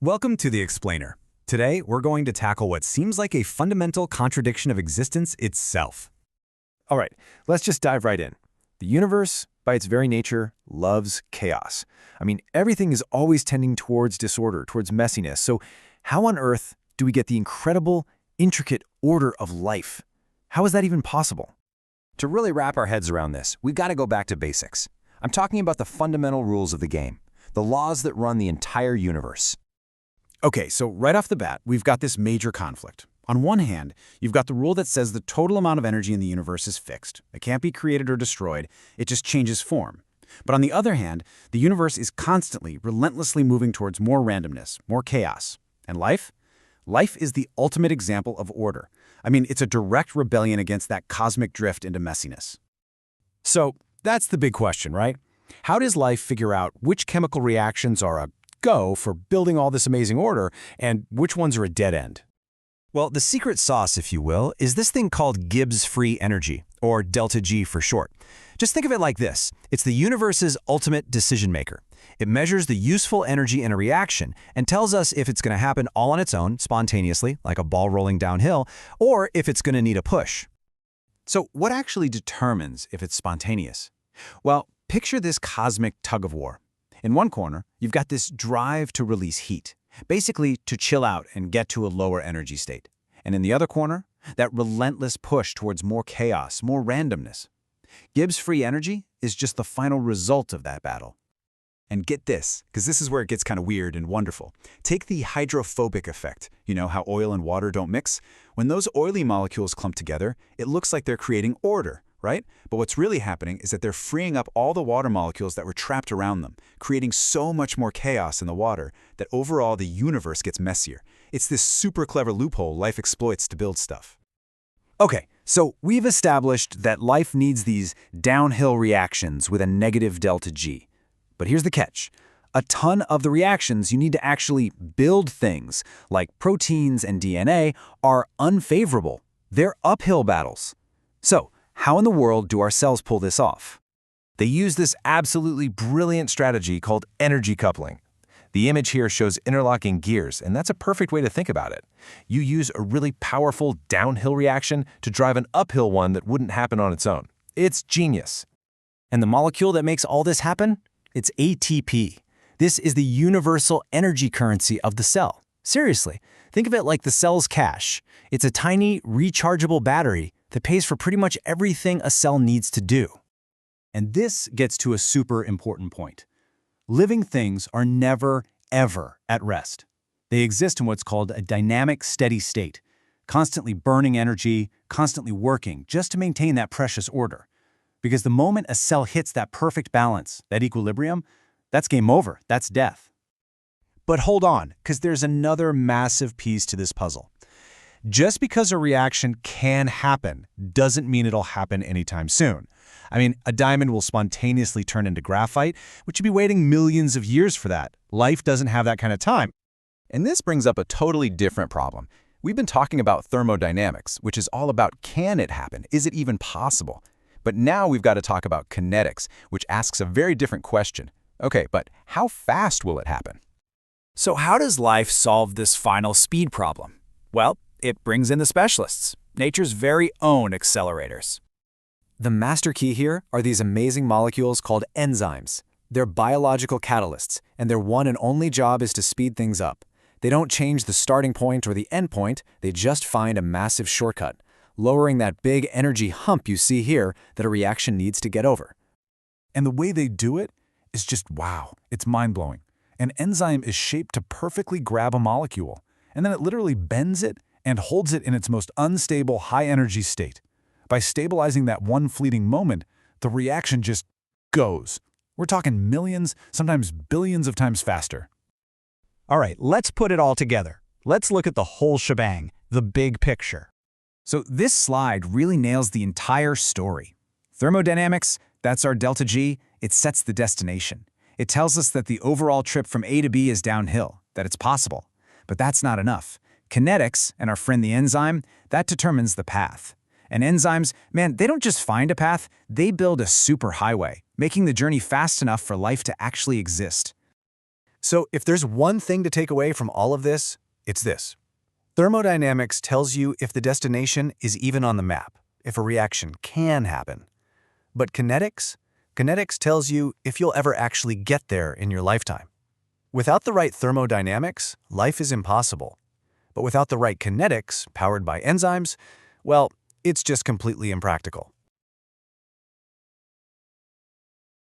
Welcome to The Explainer. Today, we're going to tackle what seems like a fundamental contradiction of existence itself. All right, let's just dive right in. The universe, by its very nature, loves chaos. I mean, everything is always tending towards disorder, towards messiness. So how on earth do we get the incredible, intricate order of life? How is that even possible? To really wrap our heads around this, we've got to go back to basics. I'm talking about the fundamental rules of the game, the laws that run the entire universe. Okay, so right off the bat, we've got this major conflict. On one hand, you've got the rule that says the total amount of energy in the universe is fixed. It can't be created or destroyed. It just changes form. But on the other hand, the universe is constantly, relentlessly moving towards more randomness, more chaos. And life? Life is the ultimate example of order. I mean, it's a direct rebellion against that cosmic drift into messiness. So that's the big question, right? How does life figure out which chemical reactions are a go for building all this amazing order and which ones are a dead end? Well, the secret sauce, if you will, is this thing called Gibbs Free Energy, or delta G for short. Just think of it like this. It's the universe's ultimate decision maker. It measures the useful energy in a reaction and tells us if it's going to happen all on its own, spontaneously, like a ball rolling downhill, or if it's going to need a push. So what actually determines if it's spontaneous? Well, picture this cosmic tug-of-war. In one corner, you've got this drive to release heat, basically to chill out and get to a lower energy state. And in the other corner, that relentless push towards more chaos, more randomness. Gibbs Free Energy is just the final result of that battle. And get this, because this is where it gets kind of weird and wonderful. Take the hydrophobic effect. You know how oil and water don't mix? When those oily molecules clump together, it looks like they're creating order, right? But what's really happening is that they're freeing up all the water molecules that were trapped around them, creating so much more chaos in the water that overall the universe gets messier. It's this super clever loophole life exploits to build stuff. Okay, so we've established that life needs these downhill reactions with a negative delta G. But here's the catch. A ton of the reactions you need to actually build things, like proteins and DNA, are unfavorable. They're uphill battles. So, how in the world do our cells pull this off? They use this absolutely brilliant strategy called energy coupling. The image here shows interlocking gears, and that's a perfect way to think about it. You use a really powerful downhill reaction to drive an uphill one that wouldn't happen on its own. It's genius. And the molecule that makes all this happen? It's ATP. This is the universal energy currency of the cell. Seriously, think of it like the cell's cash. It's a tiny, rechargeable battery that pays for pretty much everything a cell needs to do. And this gets to a super important point. Living things are never, ever at rest. They exist in what's called a dynamic steady state, constantly burning energy, constantly working just to maintain that precious order. Because the moment a cell hits that perfect balance, that equilibrium, that's game over, that's death. But hold on, because there's another massive piece to this puzzle. Just because a reaction can happen doesn't mean it'll happen anytime soon. I mean, a diamond will spontaneously turn into graphite, but you'd be waiting millions of years for that. Life doesn't have that kind of time. And this brings up a totally different problem. We've been talking about thermodynamics, which is all about can it happen? Is it even possible? But now we've got to talk about kinetics, which asks a very different question. Okay, but how fast will it happen? So how does life solve this final speed problem? Well, it brings in the specialists, nature's very own accelerators. The master key here are these amazing molecules called enzymes. They're biological catalysts, and their one and only job is to speed things up. They don't change the starting point or the end point, they just find a massive shortcut, lowering that big energy hump you see here that a reaction needs to get over. And the way they do it is just wow, it's mind-blowing. An enzyme is shaped to perfectly grab a molecule, and then it literally bends it and holds it in its most unstable high-energy state. By stabilizing that one fleeting moment, the reaction just goes. We're talking millions, sometimes billions of times faster. All right, let's put it all together. Let's look at the whole shebang, the big picture. So this slide really nails the entire story. Thermodynamics, that's our delta G, it sets the destination. It tells us that the overall trip from A to B is downhill, that it's possible. But that's not enough. Kinetics, and our friend the enzyme, that determines the path. And enzymes, man, they don't just find a path, they build a superhighway, making the journey fast enough for life to actually exist. So if there's one thing to take away from all of this, it's this. Thermodynamics tells you if the destination is even on the map, if a reaction can happen. But kinetics tells you if you'll ever actually get there in your lifetime. Without the right thermodynamics, life is impossible. But without the right kinetics, powered by enzymes, well, it's just completely impractical.